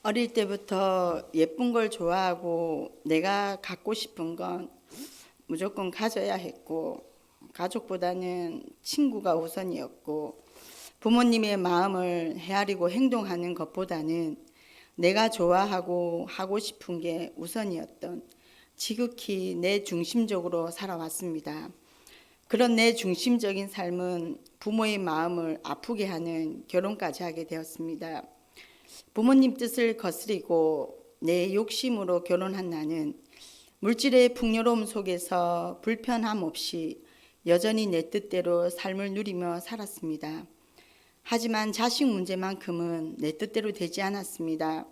어릴 때부터 예쁜 걸 좋아하고 내가 갖고 싶은 건 무조건 가져야 했고 가족보다는 친구가 우선이었고 부모님의 마음을 헤아리고 행동하는 것보다는 내가 좋아하고 하고 싶은 게 우선이었던 지극히 내 중심적으로 살아왔습니다. 그런 내 중심적인 삶은 부모의 마음을 아프게 하는 결혼까지 하게 되었습니다. 부모님 뜻을 거스리고 내 욕심으로 결혼한 나는 물질의 풍요로움 속에서 불편함 없이 여전히 내 뜻대로 삶을 누리며 살았습니다. 하지만 자식 문제만큼은 내 뜻대로 되지 않았습니다.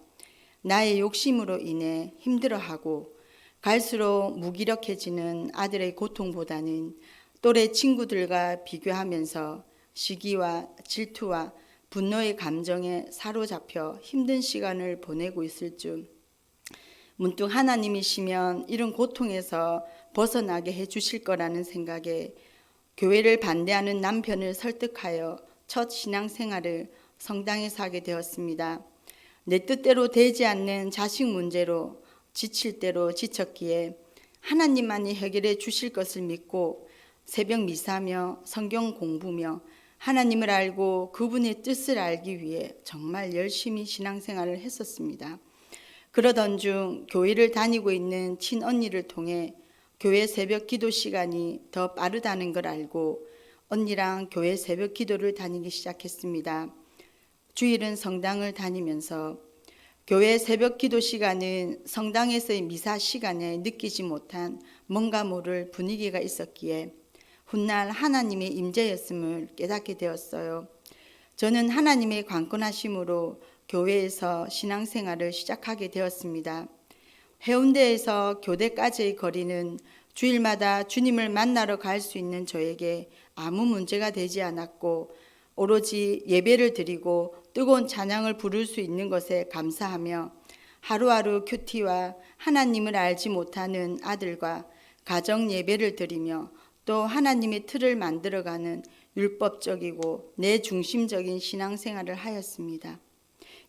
나의 욕심으로 인해 힘들어하고 갈수록 무기력해지는 아들의 고통보다는 또래 친구들과 비교하면서 시기와 질투와 분노의 감정에 사로잡혀 힘든 시간을 보내고 있을 줄 문득 하나님이시면 이런 고통에서 벗어나게 해주실 거라는 생각에 교회를 반대하는 남편을 설득하여 첫 신앙생활을 성당에서 하게 되었습니다. 내 뜻대로 되지 않는 자식 문제로 지칠 대로 지쳤기에 하나님만이 해결해 주실 것을 믿고 새벽 미사며 성경 공부며 하나님을 알고 그분의 뜻을 알기 위해 정말 열심히 신앙생활을 했었습니다. 그러던 중 교회를 다니고 있는 친언니를 통해 교회 새벽 기도 시간이 더 빠르다는 걸 알고 언니랑 교회 새벽 기도를 다니기 시작했습니다. 주일은 성당을 다니면서 교회 새벽 기도 시간은 성당에서의 미사 시간에 느끼지 못한 뭔가 모를 분위기가 있었기에 훗날 하나님의 임재였음을 깨닫게 되었어요. 저는 하나님의 관건하심으로 교회에서 신앙생활을 시작하게 되었습니다. 해운대에서 교대까지의 거리는 주일마다 주님을 만나러 갈 수 있는 저에게 아무 문제가 되지 않았고 오로지 예배를 드리고 뜨거운 찬양을 부를 수 있는 것에 감사하며 하루하루 큐티와 하나님을 알지 못하는 아들과 가정 예배를 드리며 또 하나님의 틀을 만들어가는 율법적이고 내 중심적인 신앙생활을 하였습니다.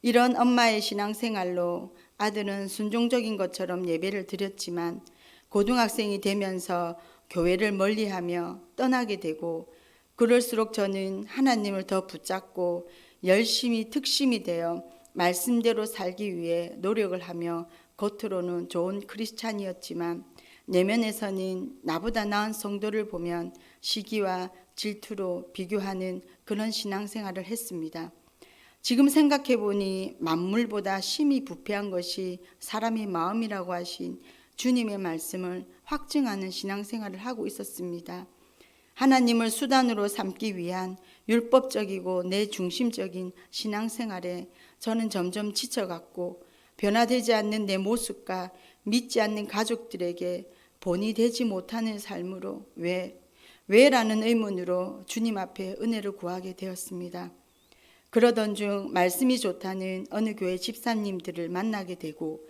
이런 엄마의 신앙생활로 아들은 순종적인 것처럼 예배를 드렸지만 고등학생이 되면서 교회를 멀리하며 떠나게 되고 그럴수록 저는 하나님을 더 붙잡고 열심히 특심이 되어 말씀대로 살기 위해 노력을 하며 겉으로는 좋은 크리스찬이었지만 내면에서는 나보다 나은 성도를 보면 시기와 질투로 비교하는 그런 신앙생활을 했습니다. 지금 생각해 보니 만물보다 심히 부패한 것이 사람의 마음이라고 하신 주님의 말씀을 확증하는 신앙생활을 하고 있었습니다. 하나님을 수단으로 삼기 위한 율법적이고 내 중심적인 신앙생활에 저는 점점 지쳐갔고 변화되지 않는 내 모습과 믿지 않는 가족들에게 본이 되지 못하는 삶으로 왜라는 의문으로 주님 앞에 은혜를 구하게 되었습니다. 그러던 중 말씀이 좋다는 어느 교회 집사님들을 만나게 되고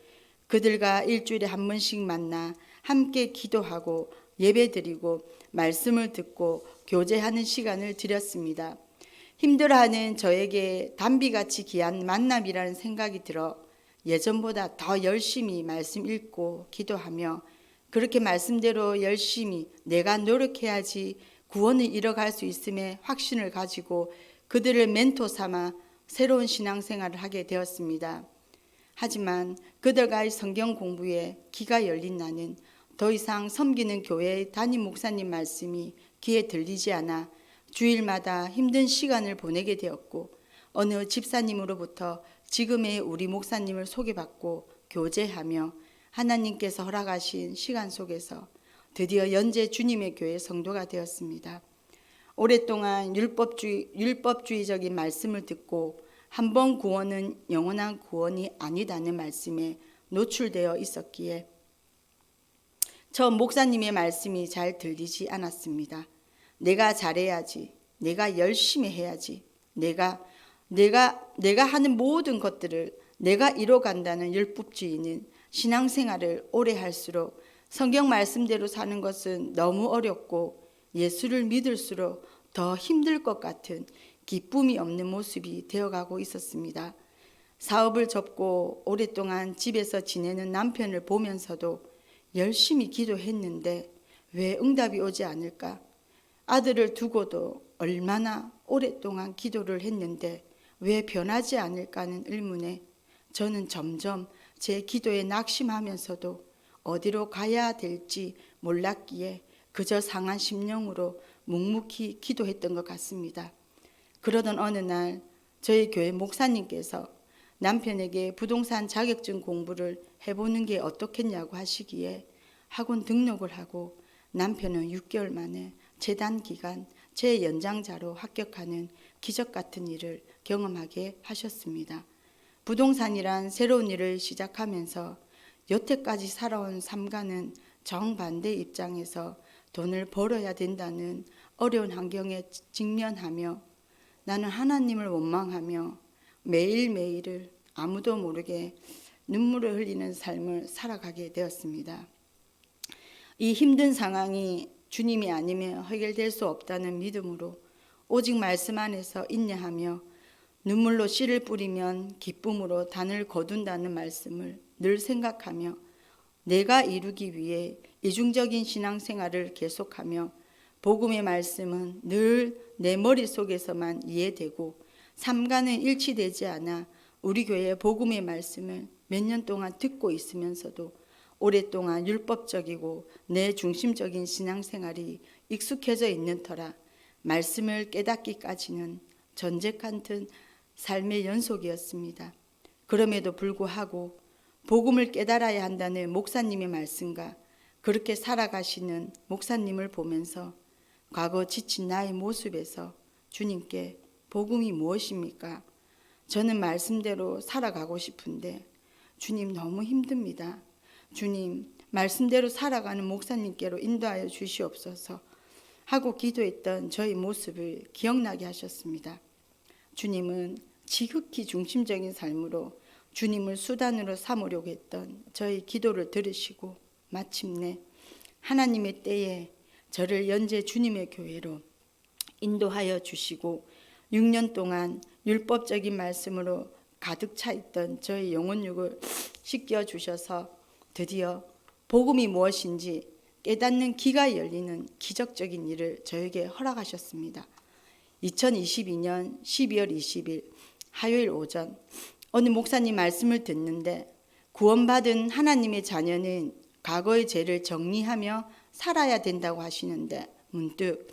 그들과 일주일에 한 번씩 만나 함께 기도하고 예배드리고 말씀을 듣고 교제하는 시간을 드렸습니다. 힘들어하는 저에게 단비같이 귀한 만남이라는 생각이 들어 예전보다 더 열심히 말씀 읽고 기도하며 그렇게 말씀대로 열심히 내가 노력해야지 구원을 이뤄갈 수 있음에 확신을 가지고 그들을 멘토 삼아 새로운 신앙생활을 하게 되었습니다. 하지만 그들과의 성경 공부에 귀가 열린 나는 더 이상 섬기는 교회의 담임 목사님 말씀이 귀에 들리지 않아 주일마다 힘든 시간을 보내게 되었고 어느 집사님으로부터 지금의 우리 목사님을 소개받고 교제하며 하나님께서 허락하신 시간 속에서 드디어 연재 주님의 교회 성도가 되었습니다. 오랫동안 율법주의적인 말씀을 듣고 한 번 구원은 영원한 구원이 아니다는 말씀에 노출되어 있었기에 저 목사님의 말씀이 잘 들리지 않았습니다. 내가 잘해야지, 내가 열심히 해야지, 내가 하는 모든 것들을 내가 이뤄간다는 율법주의는 신앙생활을 오래 할수록 성경 말씀대로 사는 것은 너무 어렵고 예수를 믿을수록 더 힘들 것 같은 기쁨이 없는 모습이 되어가고 있었습니다. 사업을 접고 오랫동안 집에서 지내는 남편을 보면서도 열심히 기도했는데 왜 응답이 오지 않을까? 아들을 두고도 얼마나 오랫동안 기도를 했는데 왜 변하지 않을까 하는 의문에 저는 점점 제 기도에 낙심하면서도 어디로 가야 될지 몰랐기에 그저 상한 심령으로 묵묵히 기도했던 것 같습니다. 그러던 어느 날 저희 교회 목사님께서 남편에게 부동산 자격증 공부를 해보는 게 어떻겠냐고 하시기에 학원 등록을 하고 남편은 6개월 만에 재단 기간 재연장자로 합격하는 기적 같은 일을 경험하게 하셨습니다. 부동산이란 새로운 일을 시작하면서 여태까지 살아온 삶과는 정반대 입장에서 돈을 벌어야 된다는 어려운 환경에 직면하며 나는 하나님을 원망하며 매일매일을 아무도 모르게 눈물을 흘리는 삶을 살아가게 되었습니다. 이 힘든 상황이 주님이 아니면 해결될 수 없다는 믿음으로 오직 말씀 안에서 인내하며 눈물로 씨를 뿌리면 기쁨으로 단을 거둔다는 말씀을 늘 생각하며 내가 이루기 위해 이중적인 신앙생활을 계속하며 복음의 말씀은 늘 내 머릿속에서만 이해되고 삶과는 일치되지 않아 우리 교회의 복음의 말씀을 몇 년 동안 듣고 있으면서도 오랫동안 율법적이고 내 중심적인 신앙생활이 익숙해져 있는 터라 말씀을 깨닫기까지는 전쟁 같은 삶의 연속이었습니다. 그럼에도 불구하고 복음을 깨달아야 한다는 목사님의 말씀과 그렇게 살아가시는 목사님을 보면서 과거 지친 나의 모습에서 주님께 복음이 무엇입니까? 저는 말씀대로 살아가고 싶은데 주님 너무 힘듭니다. 주님 말씀대로 살아가는 목사님께로 인도하여 주시옵소서 하고 기도했던 저희 모습을 기억나게 하셨습니다. 주님은 지극히 중심적인 삶으로 주님을 수단으로 삼으려고 했던 저희 기도를 들으시고 마침내 하나님의 때에 저를 연재 주님의 교회로 인도하여 주시고 6년 동안 율법적인 말씀으로 가득 차 있던 저희 영혼육을 씻겨 주셔서 드디어 복음이 무엇인지 깨닫는 귀가 열리는 기적적인 일을 저에게 허락하셨습니다. 2022년 12월 20일 화요일 오전 어느 목사님 말씀을 듣는데 구원받은 하나님의 자녀는 과거의 죄를 정리하며 살아야 된다고 하시는데 문득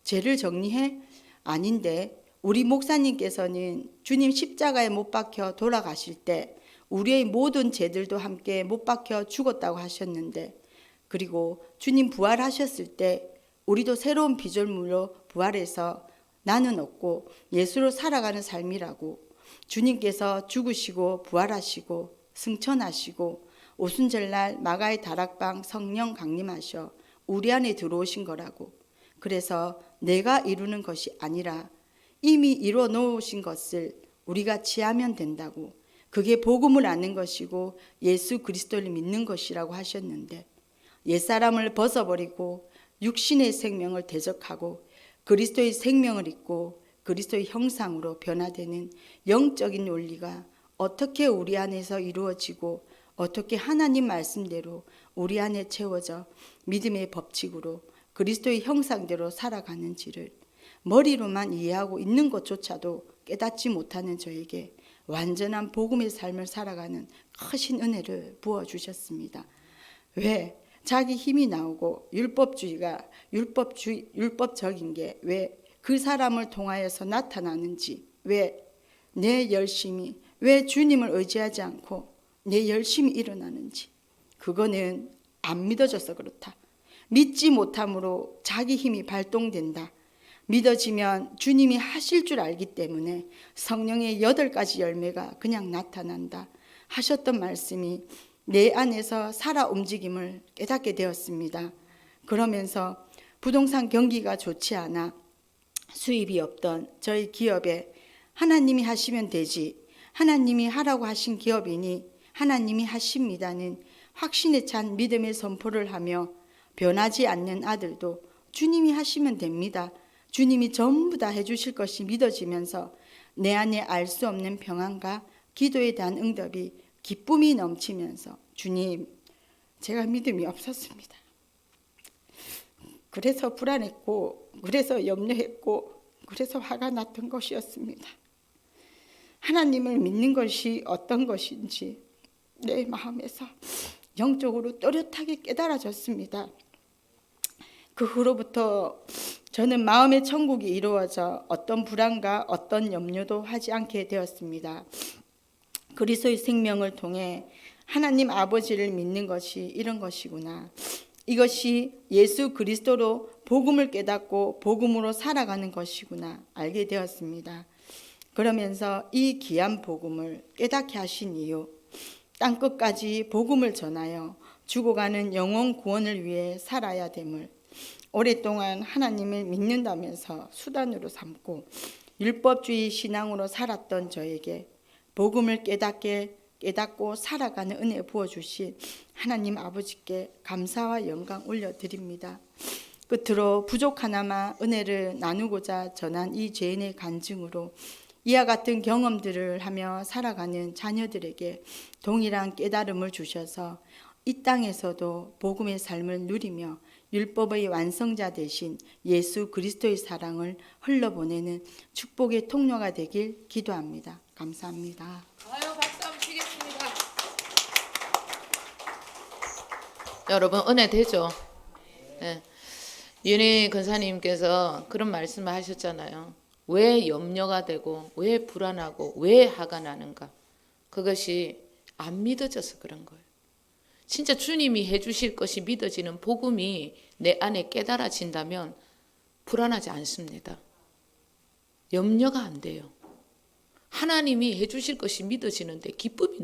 죄를 정리해? 아닌데 우리 목사님께서는 주님 십자가에 못 박혀 돌아가실 때 우리의 모든 죄들도 함께 못 박혀 죽었다고 하셨는데 그리고 주님 부활하셨을 때 우리도 새로운 피조물로 부활해서 나는 없고 예수로 살아가는 삶이라고 주님께서 죽으시고 부활하시고 승천하시고 오순절날 마가의 다락방 성령 강림하셔 우리 안에 들어오신 거라고 그래서 내가 이루는 것이 아니라 이미 이루어 놓으신 것을 우리가 취하면 된다고 그게 복음을 아는 것이고 예수 그리스도를 믿는 것이라고 하셨는데 옛사람을 벗어버리고 육신의 생명을 대적하고 그리스도의 생명을 입고 그리스도의 형상으로 변화되는 영적인 논리가 어떻게 우리 안에서 이루어지고 어떻게 하나님 말씀대로 우리 안에 채워져 믿음의 법칙으로 그리스도의 형상대로 살아가는지를 머리로만 이해하고 있는 것조차도 깨닫지 못하는 저에게 완전한 복음의 삶을 살아가는 크신 은혜를 부어주셨습니다. 왜 자기 힘이 나오고 율법적인 게 왜 그 사람을 통하여서 나타나는지 왜 내 열심히 왜 주님을 의지하지 않고 내 열심히 일어나는지 그거는 안 믿어져서 그렇다. 믿지 못함으로 자기 힘이 발동된다. 믿어지면 주님이 하실 줄 알기 때문에 성령의 8가지 열매가 그냥 나타난다 하셨던 말씀이 내 안에서 살아 움직임을 깨닫게 되었습니다. 그러면서 부동산 경기가 좋지 않아 수입이 없던 저희 기업에 하나님이 하시면 되지 하나님이 하라고 하신 기업이니 하나님이 하십니다는 확신에 찬 믿음의 선포를 하며 변하지 않는 아들도 주님이 하시면 됩니다. 주님이 전부 다 해주실 것이 믿어지면서 내 안에 알 수 없는 평안과 기도에 대한 응답이 기쁨이 넘치면서 주님, 제가 믿음이 없었습니다. 그래서 불안했고, 그래서 염려했고, 그래서 화가 났던 것이었습니다. 하나님을 믿는 것이 어떤 것인지 내 마음에서 영적으로 또렷하게 깨달아졌습니다. 그 후로부터 저는 마음의 천국이 이루어져 어떤 불안과 어떤 염려도 하지 않게 되었습니다. 그리스도의 생명을 통해 하나님 아버지를 믿는 것이 이런 것이구나. 이것이 예수 그리스도로 복음을 깨닫고 복음으로 살아가는 것이구나 알게 되었습니다. 그러면서 이 귀한 복음을 깨닫게 하신 이유, 땅끝까지 복음을 전하여 죽어가는 영혼 구원을 위해 살아야 됨을 오랫동안 하나님을 믿는다면서 수단으로 삼고 율법주의 신앙으로 살았던 저에게 복음을 깨닫고 살아가는 은혜 부어주신 하나님 아버지께 감사와 영광 올려드립니다. 끝으로 부족하나마 은혜를 나누고자 전한 이 죄인의 간증으로 이와 같은 경험들을 하며 살아가는 자녀들에게 동일한 깨달음을 주셔서 이 땅에서도 복음의 삶을 누리며 율법의 완성자 되신 예수 그리스도의 사랑을 흘러보내는 축복의 통로가 되길 기도합니다. 감사합니다. 아유, 박수 한번 치겠습니다. 여러분 은혜 되죠? 네. 윤희 권사님께서 그런 말씀을 하셨잖아요. 왜 염려가 되고 왜 불안하고 왜 화가 나는가? 그것이 안 믿어져서 그런 거예요. 진짜 주님이 해주실 것이 믿어지는 복음이 내 안에 깨달아진다면 불안하지 않습니다. 염려가 안 돼요. 하나님이 해주실 것이 믿어지는데 기쁨이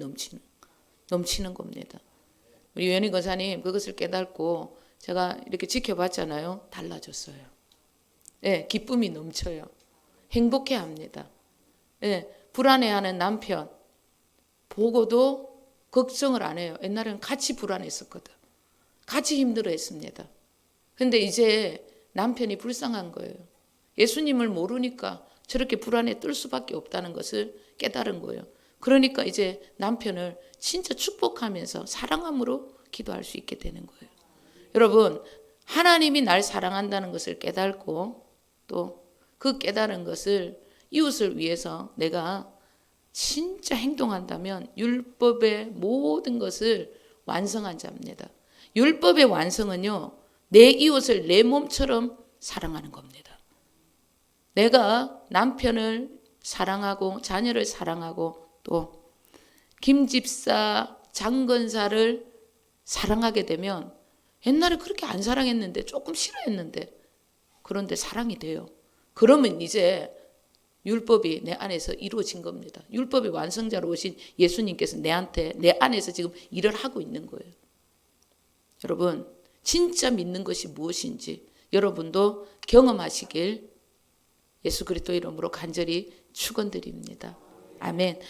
넘치는 겁니다. 우리 윤희 권사님 그것을 깨닫고 제가 이렇게 지켜봤잖아요. 달라졌어요. 네, 기쁨이 넘쳐요. 행복해합니다. 네, 불안해하는 남편 보고도 걱정을 안 해요. 옛날에는 같이 불안했었거든. 같이 힘들어했습니다. 근데 이제 남편이 불쌍한 거예요. 예수님을 모르니까 저렇게 불안에 뜰 수밖에 없다는 것을 깨달은 거예요. 그러니까 이제 남편을 진짜 축복하면서 사랑함으로 기도할 수 있게 되는 거예요. 여러분, 하나님이 날 사랑한다는 것을 깨닫고 또 그 깨달은 것을 이웃을 위해서 내가 진짜 행동한다면 율법의 모든 것을 완성한 자입니다. 율법의 완성은요, 내 이웃을 내 몸처럼 사랑하는 겁니다. 내가 남편을 사랑하고 자녀를 사랑하고 또 김집사, 장건사를 사랑하게 되면 옛날에 그렇게 안 사랑했는데 조금 싫어했는데 그런데 사랑이 돼요. 그러면 이제 율법이 내 안에서 이루어진 겁니다. 율법의 완성자로 오신 예수님께서 내 안에서 지금 일을 하고 있는 거예요. 여러분, 진짜 믿는 것이 무엇인지 여러분도 경험하시길 예수 그리스도 이름으로 간절히 축원드립니다. 아멘.